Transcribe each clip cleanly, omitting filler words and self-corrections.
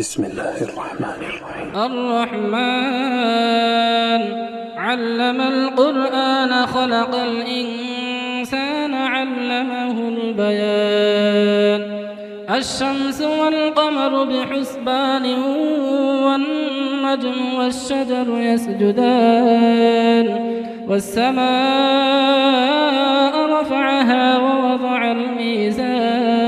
بسم الله الرحمن الرحيم. الرحمن علم القرآن خلق الإنسان علمه البيان. الشمس والقمر بحسبان والنجم والشجر يسجدان والسماء رفعها ووضع الميزان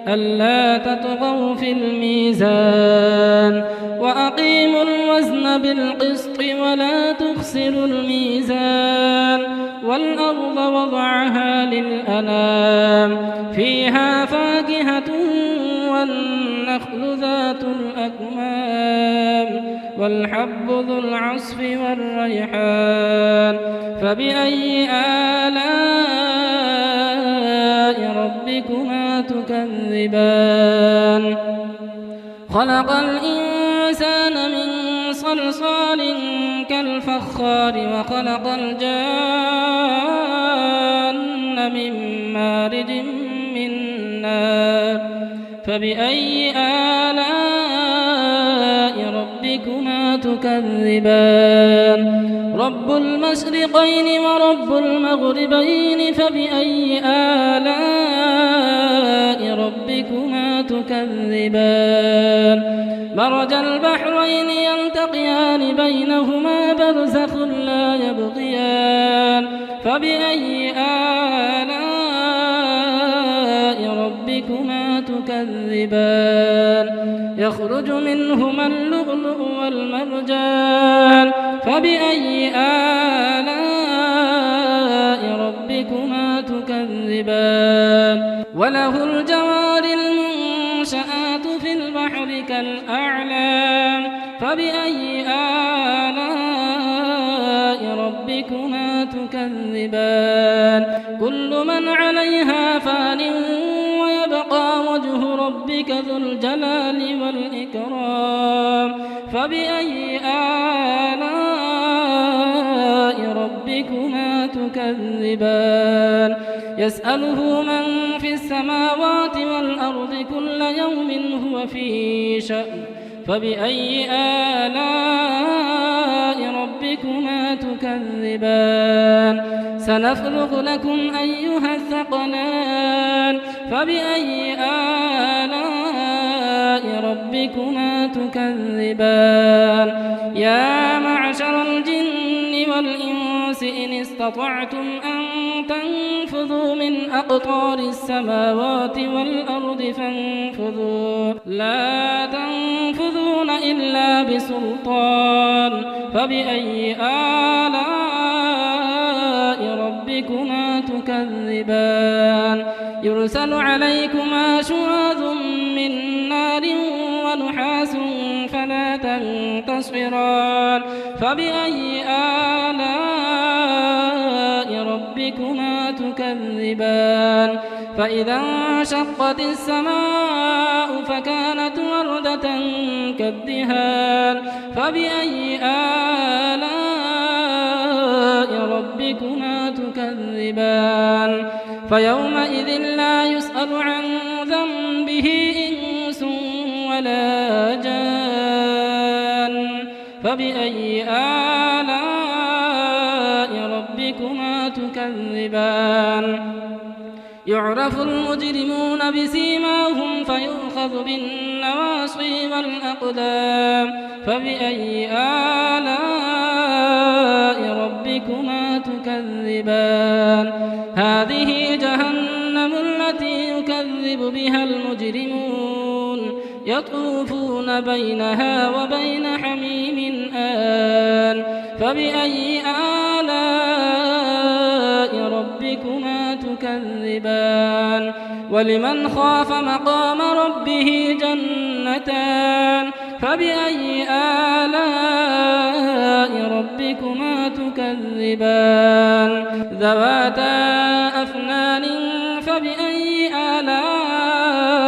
ألا تطغوا في الميزان وأقيموا الوزن بالقسط ولا تخسروا الميزان والأرض وضعها للأنام فيها فاكهة والنخل ذات الأكمام والحب ذو العصف والريحان فبأي آلاء ربكما تكذبان. خلق الإنسان من صلصال كالفخار وخلق الجان من مارج من نار فبأي آلاء ربكما تكذبان. رب المشرقين ورب المغربين فبأي آلاء ربكما تكذبان. مرج البحرين يلتقيان بينهما برزخ لا يبغيان فبأي آلاء ربكما تكذبان. يخرج منهما اللؤلؤ والمرجان فبأي آلاء ربكما تكذبان. وله الجوار المنشآت في البحر كالأعلام فبأي آلاء ربكما تكذبان. كل من عليها فان ويبقى وجه ربك ذو الجلال والإكرام فبأي آلاء ربكما تكذبان. يسأله من في السماوات والأرض كل يوم هو في شأن فبأي آلاء ربكما تكذبان. سنفرغ لكم أيها الثقلان فبأي آلاء ربكما تكذبان. يا معشر الجن والإنس إن استطعتم أن تنفذوا من أقطار السماوات والأرض فانفذوا لا تنفذون إلا بسلطان فبأي آلاء ربكما تكذبان. يرسل عليكما شواظ من نار ونحاس فلا تنتصران فبأي آلاء ربكما تكذبان. فإذا انشقت السماء فكانت وردة كالدهان فبأي آلاء ربكما تكذبان. فيومئذ لا يسأل عن ذنبه إنس ولا جان فبأي آلاء ربكما تكذبان. يعرف المجرمون بسيماهم فيؤخذ بالنواصي والأقدام فبأي آلاء ربكما تكذبان. هذه جهنم التي يكذب بها المجرمون يطوفون بينها وبين حميم آن فبأي آلاء ربكما تكذبان. ولمن خاف مقام ربه جنتان فبأي آلاء ربكما تكذبان. ذواتا أفنان فبأي آلاء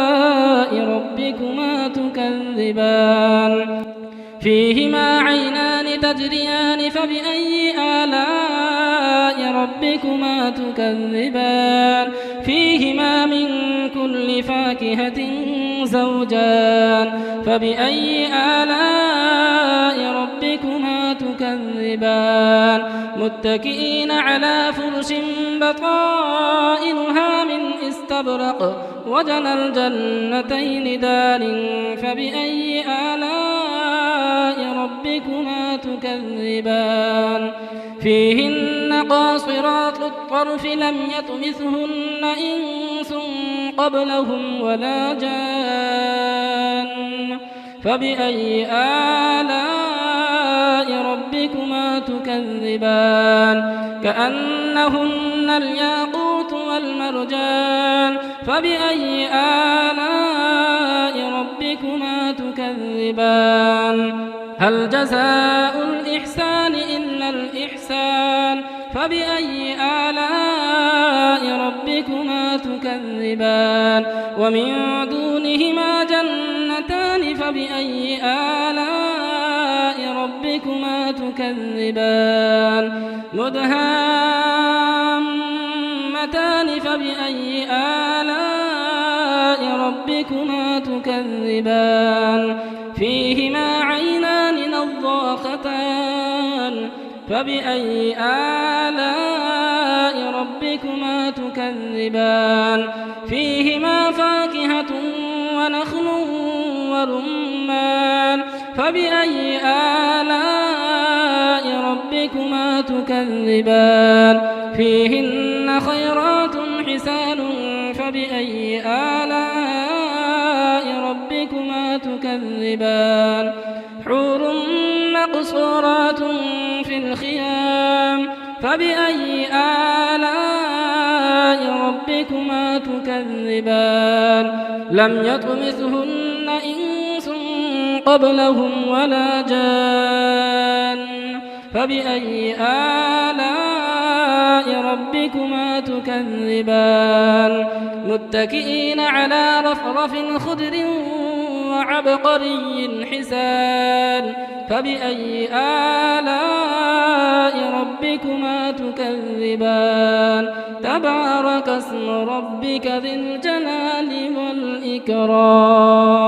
ربكما تكذبان. فيهما عينان تجريان فبأي آلاء ربكما تكذبان. فيهما من كل فاكهة زوجان فبأي آلاء ربكما تكذبان متكئين على فرش بطائنها من استبرق وجنى الجنتين دان فبأي آلاء ربكما تكذبان فيهن قاصرات الطرف لم يطمثهن إنس قبلهم ولا جان فبأي آلاء ربكما تكذبان كأنهن الياقوت والمرجان فبأي آلاء ربكما تكذبان هل جزاء الإحسان إلا الإحسان فبأي آلاء ربكما تكذبان ومن دونهما جنتان فبأي آلاء ربكما تكذبان مدهامتان فبأي آلاء ربكما تكذبان فيهما عينان نضاختان فبأي آلاء ربكما تكذبان فيهما فاكهة ونخل ورمان فبأي آلاء ربكما تكذبان فيهن خيرات حسان فبأي آلاء ربكما تكذبان حور مقصورات في الخيام فبأي آلاء ربكما تكذبان لم يطمثهن إنس قبلهم ولا جان فبأي آلاء ربكما تكذبان متكئين على رفرف خضر وعبقري حسان فبأي آلاء ربكما تكذبان تبارك اسم ربك ذي الجلال والإكرام